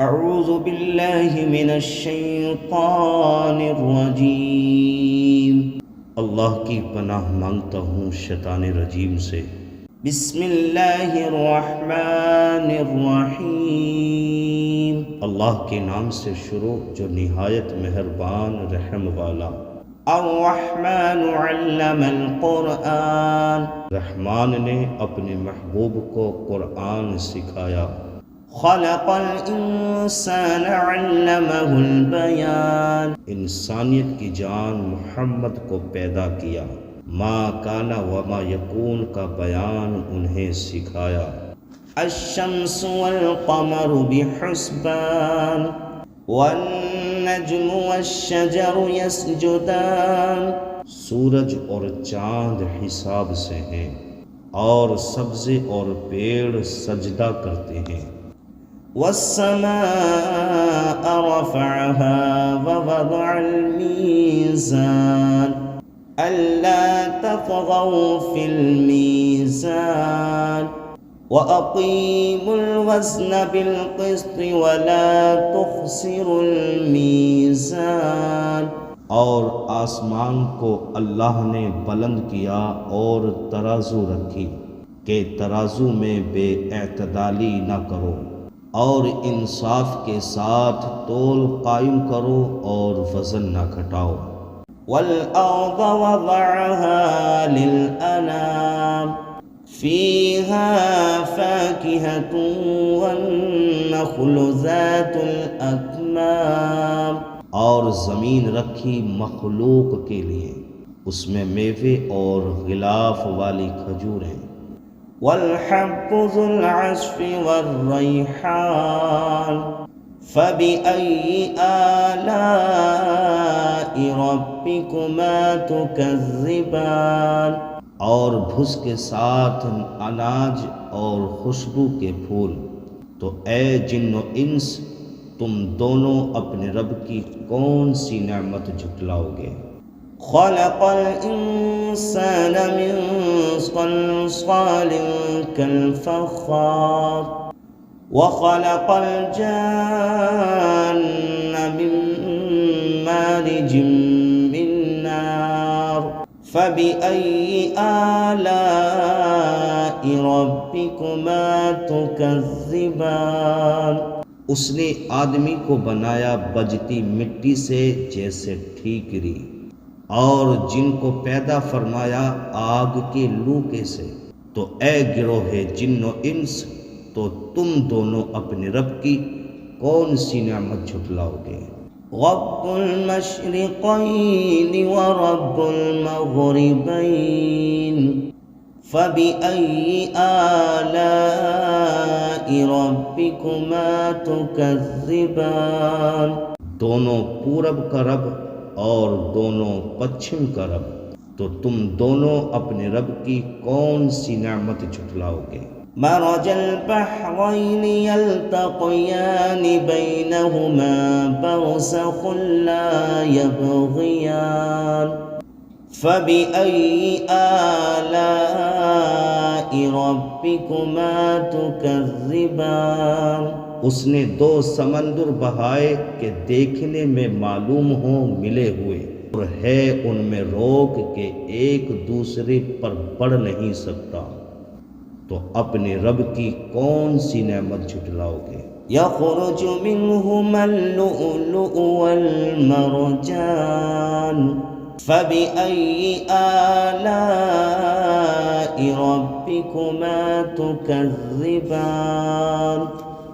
اعوذ باللہ من الشیطان الرجیم، اللہ کی پناہ مانگتا ہوں شیطان رجیم سے۔ بسم اللہ الرحمن الرحیم، اللہ کے نام سے شروع جو نہایت مہربان رحم والا۔ الرحمن علم القرآن، رحمان نے اپنے محبوب کو قرآن سکھایا۔ خلق الانسان علمہ البیان، انسانیت کی جان محمد کو پیدا کیا۔ ما کان وما یکون کا بیان انہیں سکھایا۔ الشمس والقمر بحسبان، والنجم والشجر یسجدان، سورج اور چاند حساب سے ہیں، اور سبزے اور پیڑ سجدہ کرتے ہیں۔ والسماء رفعها ووضع الميزان ألا تطغوا في الميزان وأقيموا الوزن بالقسط ولا تخسروا الميزان، اور آسمان کو اللہ نے بلند کیا اور ترازو رکھی کہ ترازو میں بے اعتدالی نہ کرو، اور انصاف کے ساتھ تول قائم کرو اور وزن نہ گھٹاؤ۔ والأرض وضعها للأنام، فيها فاكهة والنخل ذات الأكمام، اور زمین رکھی مخلوق کے لیے، اس میں میوے اور غلاف والی کھجوریں۔ والحب ذو العصف والریحان، فبأي آلاء ربكما تكذبان، اور بھس کے ساتھ اناج اور خوشبو کے پھول، تو اے جن و انس تم دونوں اپنے رب کی کون سی نعمت جھٹلاؤ گے؟ خلق الانسان من صلصال كالفخار، وخلق الجان من مارج من نار، فبأي آلاء ربكما تكذبان، اس نے آدمی کو بنایا بجتی مٹی سے جیسے ٹھیکری، اور جن کو پیدا فرمایا آگ کے لوکے سے، تو اے گروہ جن و انس تو تم دونوں اپنے رب کی کون سی نعمت جھٹلاؤ گے؟ رب المشرقین ورب المغربین، فبأي آلاء ربكما تكذبان، دونوں پورب کا رب اور دونوں پچھم کا رب، تو تم دونوں اپنے رب کی کون سی نعمت جھٹلاؤ گے؟ مرج البحرین یلتقیان بینہما برزخ لا یبغیان، فبأي آلاء ربكما تكذبان، اس نے دو سمندر بہائے کہ دیکھنے میں معلوم ہوں ملے ہوئے، اور ہے ان میں روک کہ ایک دوسرے پر بڑھ نہیں سکتا، تو اپنے رب کی کون سی نعمت جھٹلاؤ گے؟ یخرج منہما اللؤلؤ والمرجان، فبأي آلاء ربكما تكذبان،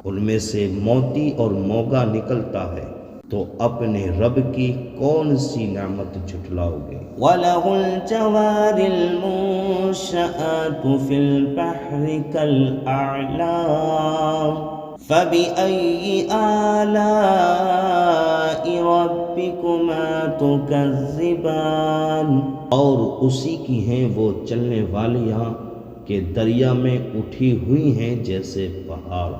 ان میں سے موتی اور موگا نکلتا ہے، تو اپنے رب کی کون سی نعمت جھٹلاؤ گے؟ وَلَهُ الْجَوَارِ الْمُنشَآتُ فِي الْبَحْرِ كَالْأَعْلَامِ، فَبِأَيِّ آلَاءِ رَبِّكُمَا تُكَذِّبَانِ، اور اسی کی ہیں وہ چلنے والیاں کہ دریا میں اٹھی ہوئی ہیں جیسے پہاڑ،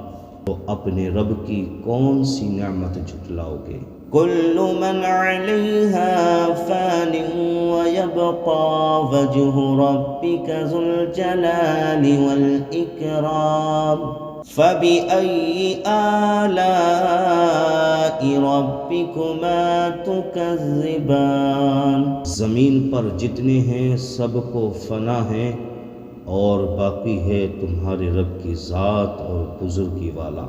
تو اپنے رب کی کون سی نعمت جھٹلاؤ گے؟ كل من عليها فان ويبقى وجه ربك ذو الجلال والإكرام فبأي آلاء ربكما تكذبان زمین پر جتنے ہیں سب کو فنا ہے اور باقی ہے تمہارے رب کی ذات اور بزرگی والا،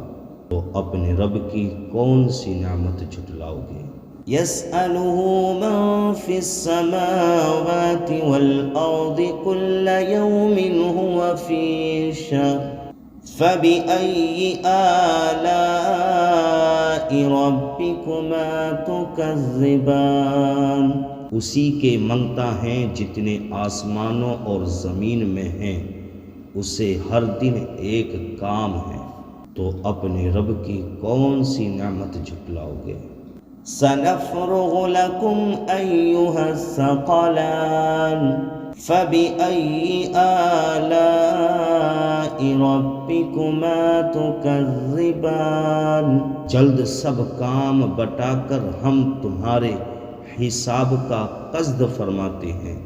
تو اپنے رب کی کون سی نعمت جھٹلاؤ گے؟ يسأله من في السماوات والأرض كل يوم هو في شأن فبأي آلاء ربكما تكذبان اسی کے منگتا ہیں جتنے آسمانوں اور زمین میں ہیں، اسے ہر دن ایک کام ہے، تو اپنے رب کی کون سی نعمت جھٹلاؤ گے؟ سنفرغ لكم أيها الثقلان فبأي آلاء ربكما تكذبان جلد سب کام بٹا کر ہم تمہارے حساب کا قصد فرماتے ہیں،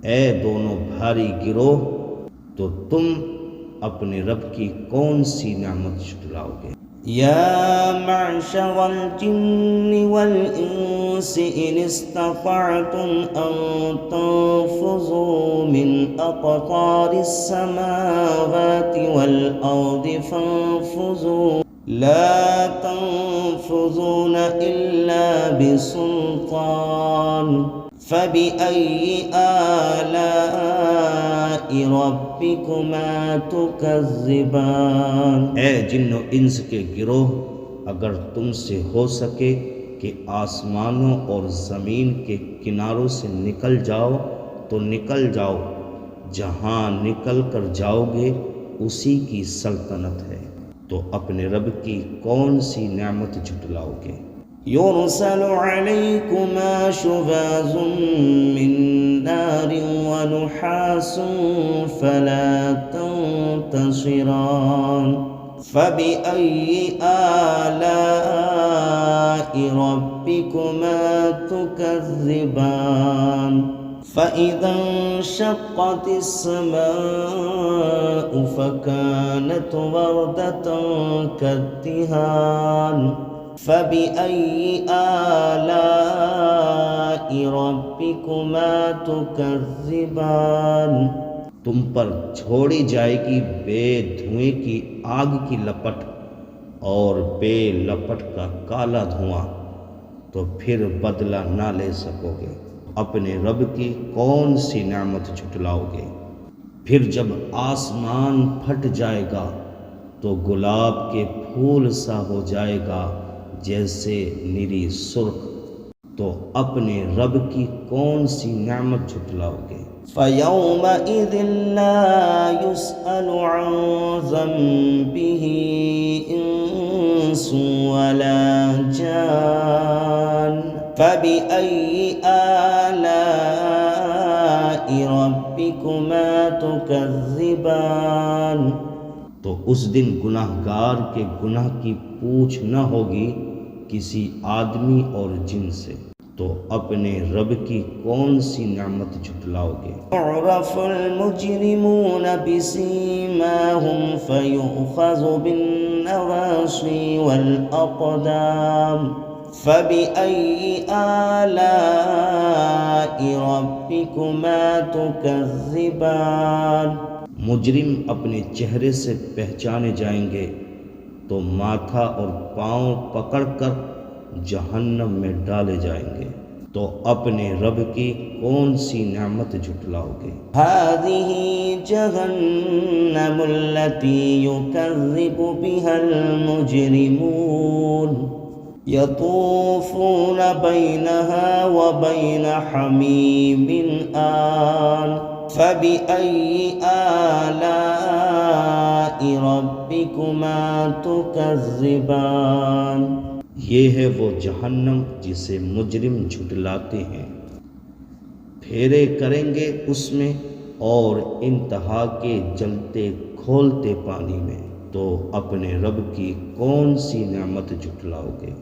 اے دونوں بھاری گروہ، تو تم اپنے رب کی کون سی نعمت جھٹلاؤ گے؟ يا معشر الجن والإنس إن استطعتم أن تنفذوا من أقطار السماوات والأرض فانفذوا لا تنفذون إلا بسلطان فبأي آلاء ربكما تكذبان اے جن و انس کے گروہ، اگر تم سے ہو سکے کہ آسمانوں اور زمین کے کناروں سے نکل جاؤ تو نکل جاؤ، جہاں نکل کر جاؤ گے اسی کی سلطنت ہے، تو اپنے رب کی کون سی نعمت جھٹلاؤ گے؟ يرسل عليكما شواظ من نار ونحاس فلا تنتصران فبأي آلاء ربكما تكذبان فإذا انشقت السماء فكانت وردة كالدهان فبأي آلاء ربكما تكذبان تم پر چھوڑی جائے گی بے دھوئیں کی آگ کی لپٹ اور بے لپٹ کا کالا دھواں، تو پھر بدلہ نہ لے سکو گے، اپنے رب کی کون سی نعمت جھٹلاؤ گے؟ پھر جب آسمان پھٹ جائے گا تو گلاب کے پھول سا ہو جائے گا جیسے نری سرخ، تو اپنے رب کی کون سی نعمت جھٹلاؤ گے؟ فَيَوْمَئِذٍ لَا يُسْأَلُ عَنْ ذَنبِهِ إِنسٌ وَلَا جَانٌ فَبِأَيِّ آلَاءِ رَبِّكُمَا تُكَذِّبَانِ تو اس دن گناہ گار کے گناہ کی پوچھ نہ ہوگی کسی آدمی اور جن سے، تو اپنے رب کی کون سی نعمت جھٹلاؤ گے؟ يعرف المجرمون بسيماهم فيؤخذ بالنواصي والأقدام فبأي آلاء ربكما تكذبان مجرم اپنے چہرے سے پہچانے جائیں گے تو ماتھا اور پاؤں پکڑ کر جہنم میں ڈالے جائیں گے، تو اپنے رب کی کون سی نعمت جھٹلاؤ گے؟ هذه جهنم التي يكذب بها المجرمون يطوفون بينها وبين حميم آن فبأي آلاء ربكما تكذبان یہ ہے وہ جہنم جسے مجرم جھٹلاتے ہیں، پھیرے کریں گے اس میں اور انتہا کے جلتے کھولتے پانی میں، تو اپنے رب کی کون سی نعمت جھٹلاؤ گے؟